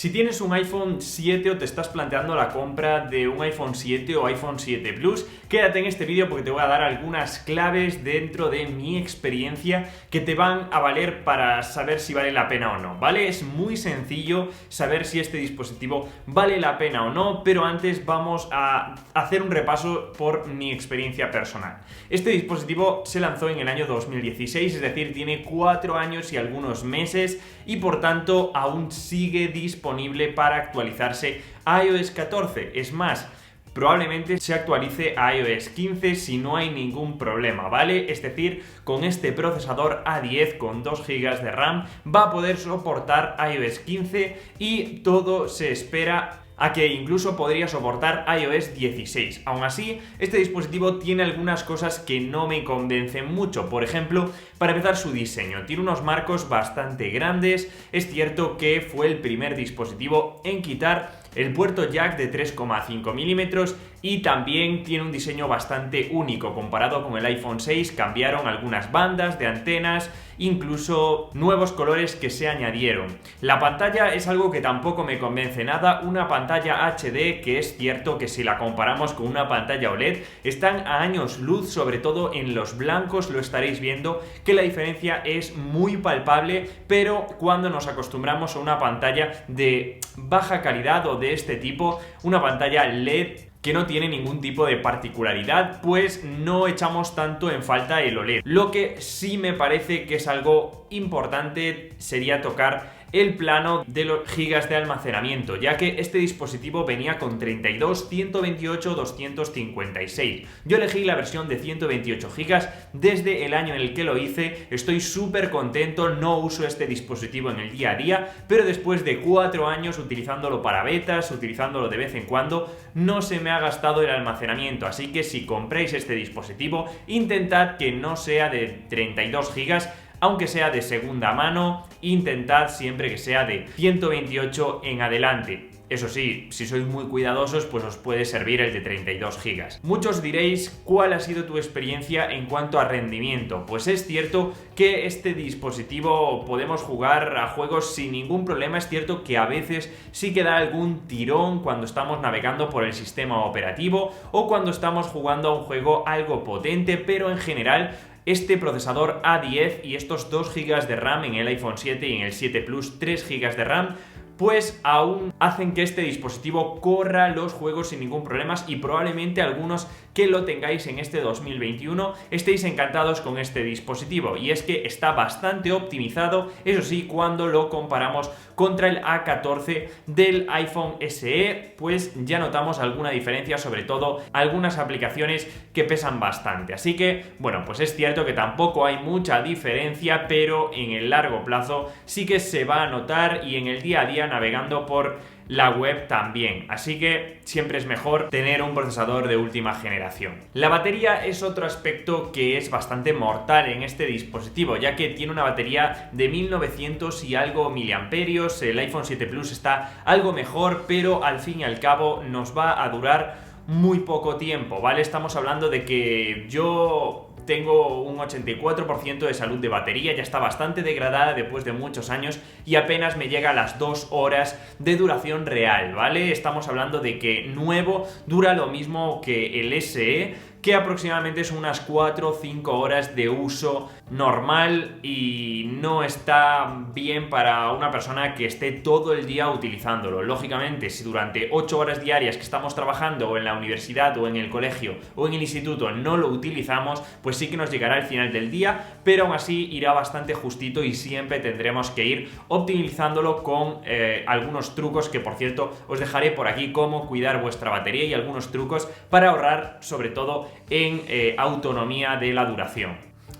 Si tienes un iPhone 7 o te estás planteando la compra de un iPhone 7 o iPhone 7 Plus, quédate en este vídeo porque te voy a dar algunas claves dentro de mi experiencia que te van a valer para saber si vale la pena o no, ¿vale? Es muy sencillo saber si este dispositivo vale la pena o no, pero antes vamos a hacer un repaso por mi experiencia personal. Este dispositivo se lanzó en el año 2016, es decir, tiene 4 años y algunos meses y por tanto aún sigue disponible para actualizarse a iOS 14. Es más, probablemente se actualice a iOS 15 si no hay ningún problema, ¿vale? Es decir, con este procesador A10 con 2 GB de RAM va a poder soportar iOS 15 y todo se espera a que incluso podría soportar iOS 16. Aún así, este dispositivo tiene algunas cosas que no me convencen mucho. Por ejemplo, para empezar, su diseño. Tiene unos marcos bastante grandes. Es cierto que fue el primer dispositivo en quitar el puerto jack de 3,5 milímetros y también tiene un diseño bastante único. Comparado con el iPhone 6, cambiaron algunas bandas de antenas, incluso nuevos colores que se añadieron. La pantalla es algo que tampoco me convence nada, una pantalla HD que es cierto que si la comparamos con una pantalla OLED están a años luz, sobre todo en los blancos lo estaréis viendo que la diferencia es muy palpable, pero cuando nos acostumbramos a una pantalla de baja calidad o de este tipo, una pantalla LED que no tiene ningún tipo de particularidad, pues no echamos tanto en falta el OLED. Lo que sí me parece que es algo importante sería tocar el plano de los gigas de almacenamiento, ya que este dispositivo venía con 32, 128, 256. Yo elegí la versión de 128 gigas desde el año en el que lo hice, estoy súper contento, no uso este dispositivo en el día a día, pero después de 4 años utilizándolo para betas, utilizándolo de vez en cuando, no se me ha gastado el almacenamiento, así que si compréis este dispositivo, intentad que no sea de 32 gigas, aunque sea de segunda mano, intentad siempre que sea de 128 en adelante. Eso sí, si sois muy cuidadosos, pues os puede servir el de 32 GB. Muchos diréis, ¿cuál ha sido tu experiencia en cuanto a rendimiento? Pues es cierto que este dispositivo podemos jugar a juegos sin ningún problema. Es cierto que a veces sí que da algún tirón cuando estamos navegando por el sistema operativo o cuando estamos jugando a un juego algo potente, pero en general este procesador A10 y estos 2 GB de RAM en el iPhone 7 y en el 7 Plus 3 GB de RAM, pues aún hacen que este dispositivo corra los juegos sin ningún problema y probablemente algunos que lo tengáis en este 2021 estéis encantados con este dispositivo, y es que está bastante optimizado, eso sí, cuando lo comparamos contra el A14 del iPhone SE, pues ya notamos alguna diferencia, sobre todo algunas aplicaciones que pesan bastante. Así que, bueno, pues es cierto que tampoco hay mucha diferencia, pero en el largo plazo sí que se va a notar y en el día a día navegando por la web también, así que siempre es mejor tener un procesador de última generación. La batería es otro aspecto que es bastante mortal en este dispositivo, ya que tiene una batería de 1900 y algo miliamperios. El iPhone 7 Plus está algo mejor, pero al fin y al cabo nos va a durar muy poco tiempo, ¿vale? Estamos hablando de que yo tengo un 84% de salud de batería, ya está bastante degradada después de muchos años y apenas me llega a las 2 horas de duración real, ¿vale? Estamos hablando de que nuevo dura lo mismo que el SE, que aproximadamente son unas 4 o 5 horas de uso normal y no está bien para una persona que esté todo el día utilizándolo. Lógicamente, si durante 8 horas diarias que estamos trabajando o en la universidad o en el colegio o en el instituto no lo utilizamos, pues sí que nos llegará al final del día, pero aún así irá bastante justito y siempre tendremos que ir optimizándolo con algunos trucos que, por cierto, os dejaré por aquí cómo cuidar vuestra batería y algunos trucos para ahorrar sobre todo en autonomía de la duración.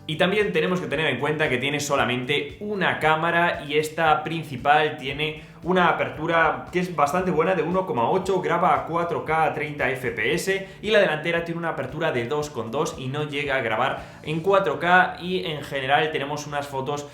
Y también tenemos que tener en cuenta que tiene solamente una cámara y esta principal tiene una apertura que es bastante buena de 1,8, graba a 4K a 30 FPS y la delantera tiene una apertura de 2,2 y no llega a grabar en 4K y en general tenemos unas fotos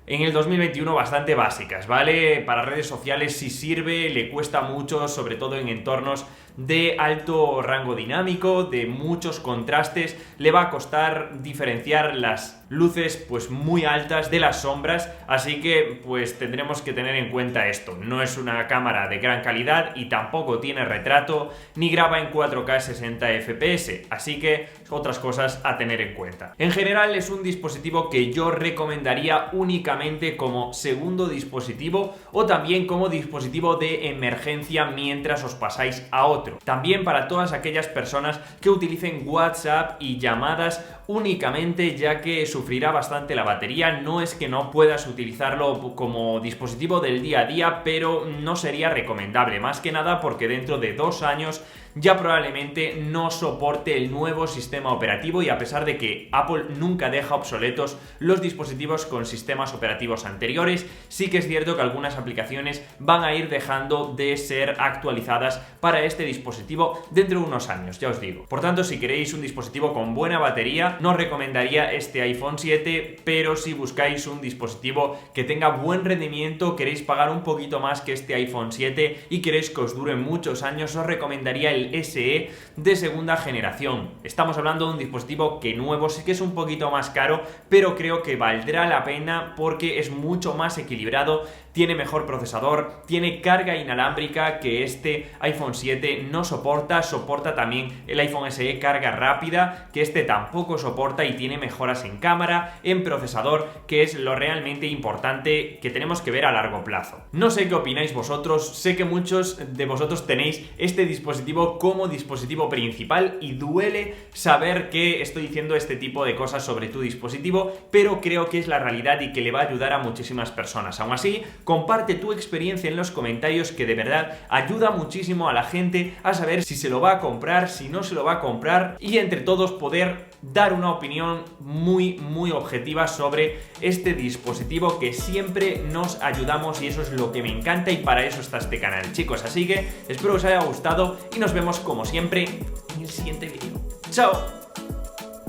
en el 2021 bastante básicas, ¿vale? Para redes sociales sí sirve, le cuesta mucho, sobre todo en entornos de alto rango dinámico, de muchos contrastes, le va a costar diferenciar las luces pues muy altas de las sombras, así que pues tendremos que tener en cuenta esto. No es una cámara de gran calidad y tampoco tiene retrato ni graba en 4K 60 FPS, así que otras cosas a tener en cuenta. En general es un dispositivo que yo recomendaría únicamente como segundo dispositivo o también como dispositivo de emergencia mientras os pasáis a otro. También para todas aquellas personas que utilicen WhatsApp y llamadas únicamente, ya que sufrirá bastante la batería. No es que no puedas utilizarlo como dispositivo del día a día, pero no sería recomendable, más que nada porque dentro de 2 años ya probablemente no soporte el nuevo sistema operativo, y a pesar de que Apple nunca deja obsoletos los dispositivos con sistemas operativos anteriores, sí que es cierto que algunas aplicaciones van a ir dejando de ser actualizadas para este dispositivo dentro de unos años, ya os digo. Por tanto, si queréis un dispositivo con buena batería, no os recomendaría este iPhone 7, pero si buscáis un dispositivo que tenga buen rendimiento, queréis pagar un poquito más que este iPhone 7 y queréis que os dure muchos años, os recomendaría el SE de segunda generación. Estamos hablando de un dispositivo que nuevo sí que es un poquito más caro, pero creo que valdrá la pena porque es mucho más equilibrado, tiene mejor procesador, tiene carga inalámbrica que este iPhone 7 no soporta, soporta también el iPhone SE carga rápida, que este tampoco soporta, y tiene mejoras en cámara, en procesador, que es lo realmente importante que tenemos que ver a largo plazo. No sé qué opináis vosotros, sé que muchos de vosotros tenéis este dispositivo como dispositivo principal y duele saber que estoy diciendo este tipo de cosas sobre tu dispositivo, pero creo que es la realidad y que le va a ayudar a muchísimas personas. Aún así, comparte tu experiencia en los comentarios, que de verdad ayuda muchísimo a la gente a saber si se lo va a comprar, si no se lo va a comprar, y entre todos poder dar una opinión muy objetiva sobre este dispositivo, que siempre nos ayudamos y eso es lo que me encanta y para eso está este canal, chicos. Así que espero que os haya gustado y nos vemos como siempre en el siguiente vídeo. ¡Chao!